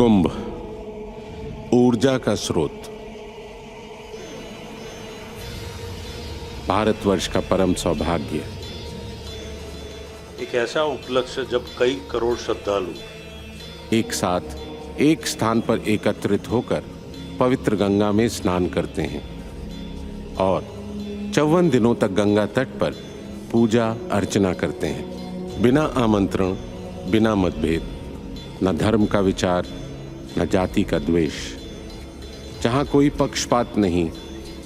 कुंभ, ऊर्जा का स्रोत। भारतवर्ष का परम सौभाग्य। एक ऐसा उपलक्ष्य जब कई करोड़ श्रद्धालु एक साथ एक स्थान पर एकत्रित होकर पवित्र गंगा में स्नान करते हैं और 54 दिनों तक गंगा तट पर पूजा अर्चना करते हैं, बिना आमंत्रण, बिना मतभेद, न धर्म का विचार, न जाति का द्वेष। जहाँ कोई पक्षपात नहीं,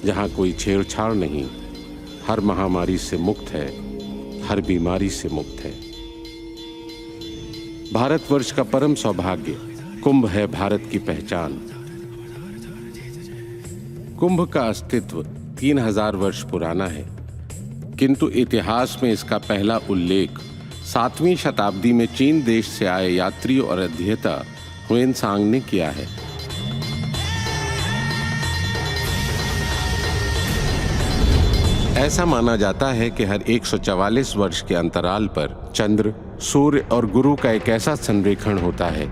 जहाँ कोई छेड़छाड़ नहीं, हर महामारी से मुक्त है, हर बीमारी से मुक्त है। भारतवर्ष का परम सौभाग्य कुंभ है भारत की पहचान। कुंभ का अस्तित्व 3000 वर्ष पुराना है, किंतु इतिहास में इसका पहला उल्लेख 7वीं शताब्दी में चीन देश से आए यात्री और अध्येता हुएनसांग ने किया है। ऐसा माना जाता है कि हर 144 वर्ष के अंतराल पर चंद्र, सूर्य और गुरु का एक ऐसा संरेखण होता है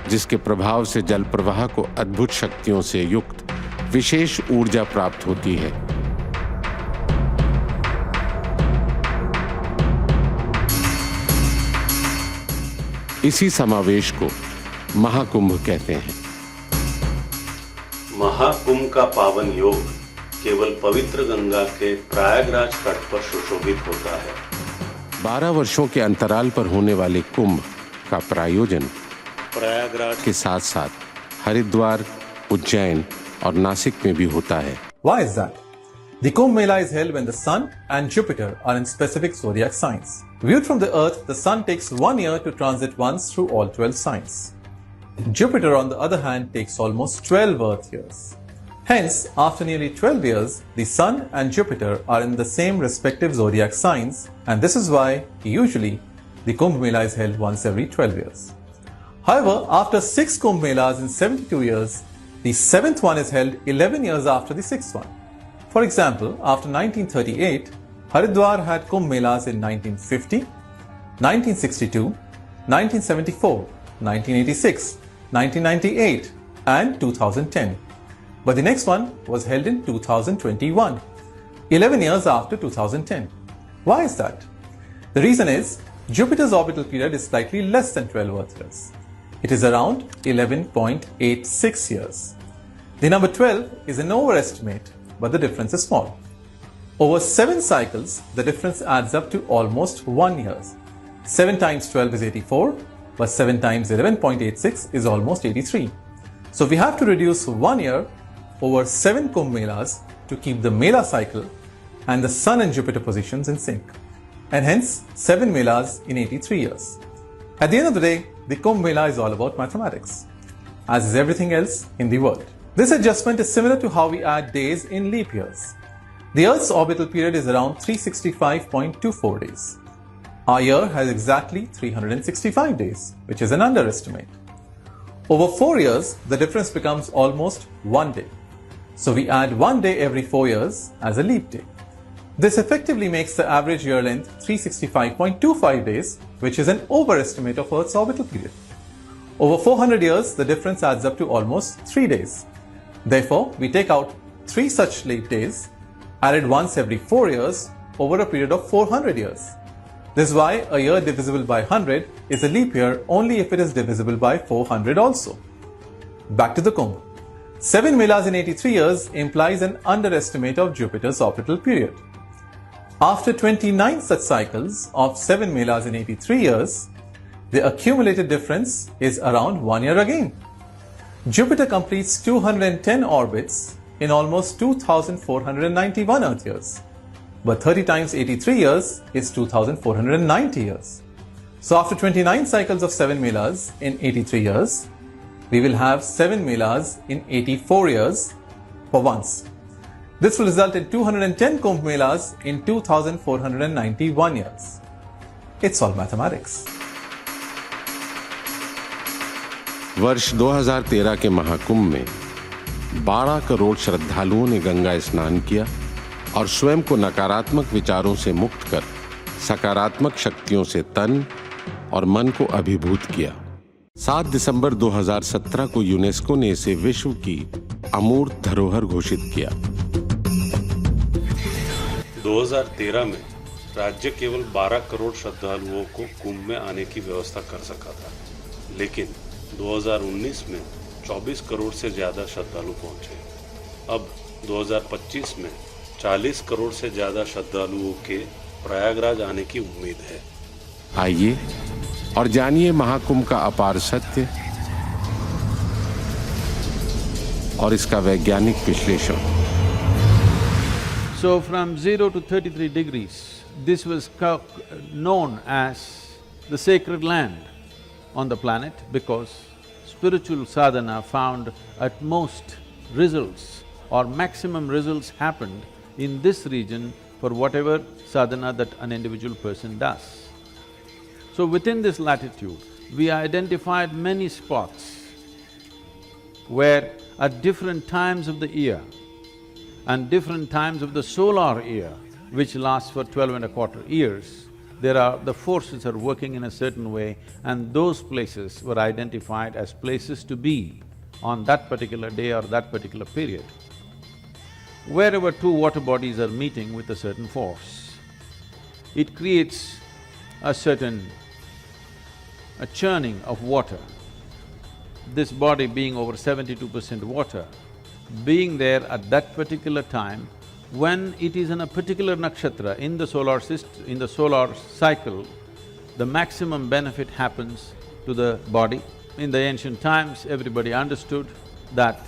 जिसके प्रभाव से जल प्रवाह को अद्भुत शक्तियों से युक्त विशेष ऊर्जा प्राप्त होती है। इसी समावेश को महाकुंभ कहते हैं। महाकुंभ का पावन योग केवल पवित्र गंगा के प्रयागराज तट पर सुशोभित होता है। 12 वर्षों के अंतराल पर होने वाले कुंभ का प्रायोजन प्रयागराज के साथ साथ हरिद्वार, उज्जैन और नासिक में भी होता है। Why is that? The Kumbh Mela is held when the Sun and Jupiter are in specific zodiac signs. Viewed from the Earth, the Sun takes 1 year to transit once through all 12 signs. Jupiter, on the other hand, takes almost 12 Earth years. Hence, after nearly 12 years, the Sun and Jupiter are in the same respective zodiac signs, and this is why usually the Kumbh Mela is held once every 12 years. However, after 6 Kumbh Melas in 72 years, the 7th one is held 11 years after the 6th one. For example, after 1938, Haridwar had Kumbh Melas in 1950, 1962, 1974, 1986, 1998 and 2010. But the next one was held in 2021, 11 years after 2010. Why is that? The reason is Jupiter's orbital period is slightly less than 12 Earth years. It is around 11.86 years. The number 12 is an overestimate, but the difference is small. Over 7 cycles, the difference adds up to almost 1 year. 7 times 12 is 84, but 7 times 11.86 is almost 83. So we have to reduce 1 year over 7 Kumbh Melas to keep the Mela cycle and the Sun and Jupiter positions in sync. And hence, 7 Melas in 83 years. At the end of the day, the Kumbh Mela is all about mathematics, as is everything else in the world. This adjustment is similar to how we add days in leap years. The Earth's orbital period is around 365.24 days. Our year has exactly 365 days, which is an underestimate. Over 4 years, the difference becomes almost 1 day. So we add 1 day every 4 years as a leap day. This effectively makes the average year length 365.25 days, which is an overestimate of Earth's orbital period. Over 400 years, the difference adds up to almost 3 days. Therefore, we take out 3 such leap days, added once every 4 years over a period of 400 years. This is why a year divisible by 100 is a leap year only if it is divisible by 400 also. Back to the Kumbh. 7 Melas in 83 years implies an underestimate of Jupiter's orbital period. After 29 such cycles of 7 Melas in 83 years, the accumulated difference is around 1 year again. Jupiter completes 210 orbits in almost 2,491 Earth years. But 30 times 83 years is 2,490 years. So after 29 cycles of 7 Melas in 83 years, we will have 7 Melas in 84 years for once. This will result in 210 Kumbh Melas in 2,491 years. It's all mathematics. वर्ष 2013 के महाकुंभ में 12 करोड़ श्रद्धालुओं ने गंगा स्नान किया और स्वयं को नकारात्मक विचारों से मुक्त कर सकारात्मक शक्तियों से तन और मन को अभिभूत किया। 7 दिसंबर 2017 को यूनेस्को ने इसे विश्व की अमूर्त धरोहर घोषित किया। 2013 में राज्य केवल 12 करोड़ श्रद्धालुओं को कुंभ में आने की व्यवस्था कर सका था, लेकिन 2019 में 24 करोड़ से ज़्यादा श्रद्धालु पहुंचे। अब 2025 में 40 करोड़ से ज़्यादा श्रद्धालुओं के प्रयागराज आने की उम्मीद है। आइए और जानिए महाकुंभ का अपार सत्य और इसका वैज्ञानिक विश्लेषण। So from 0 to 33 degrees, this was known as the sacred land on the planet because spiritual sadhana found at most results or maximum results happened in this region for whatever sadhana that an individual person does. So within this latitude, we identified many spots where at different times of the year and different times of the solar year, which lasts for 12.25 years, the forces are working in a certain way, and those places were identified as places to be on that particular day or that particular period. Wherever two water bodies are meeting with a certain force, it creates a churning of water. This body being over 72% water, being there at that particular time, when it is in a particular nakshatra in the solar cycle, the maximum benefit happens to the body. In the ancient times, everybody understood that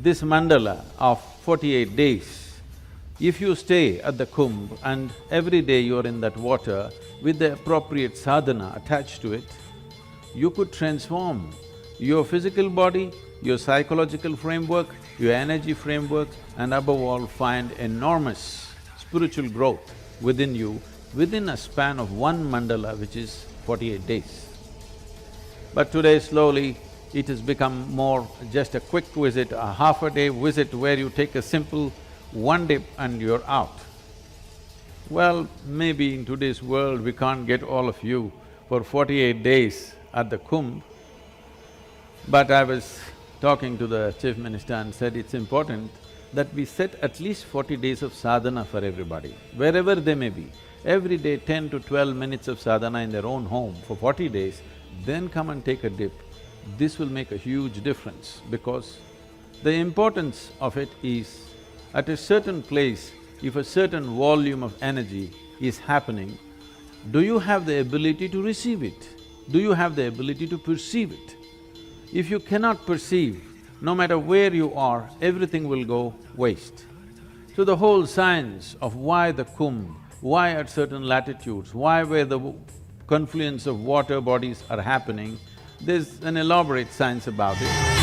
this mandala of 48 days, if you stay at the Kumbh and every day you are in that water with the appropriate sadhana attached to it, you could transform your physical body, your psychological framework, your energy framework, and above all find enormous spiritual growth within you within a span of one mandala, which is 48 days. But today slowly it has become more just a quick visit, a half-a-day visit where you take a simple one dip and you're out. Well, maybe in today's world we can't get all of you for 48 days at the Kumbh, but I was talking to the Chief Minister and said it's important that we set at least 40 days of sadhana for everybody, wherever they may be. Every day 10 to 12 minutes of sadhana in their own home for 40 days, then come and take a dip. This will make a huge difference because the importance of it is, at a certain place, if a certain volume of energy is happening, do you have the ability to receive it? Do you have the ability to perceive it? If you cannot perceive, no matter where you are, everything will go waste. So the whole science of why the Kumbh, why at certain latitudes, why where the confluence of water bodies are happening, there's an elaborate science about it.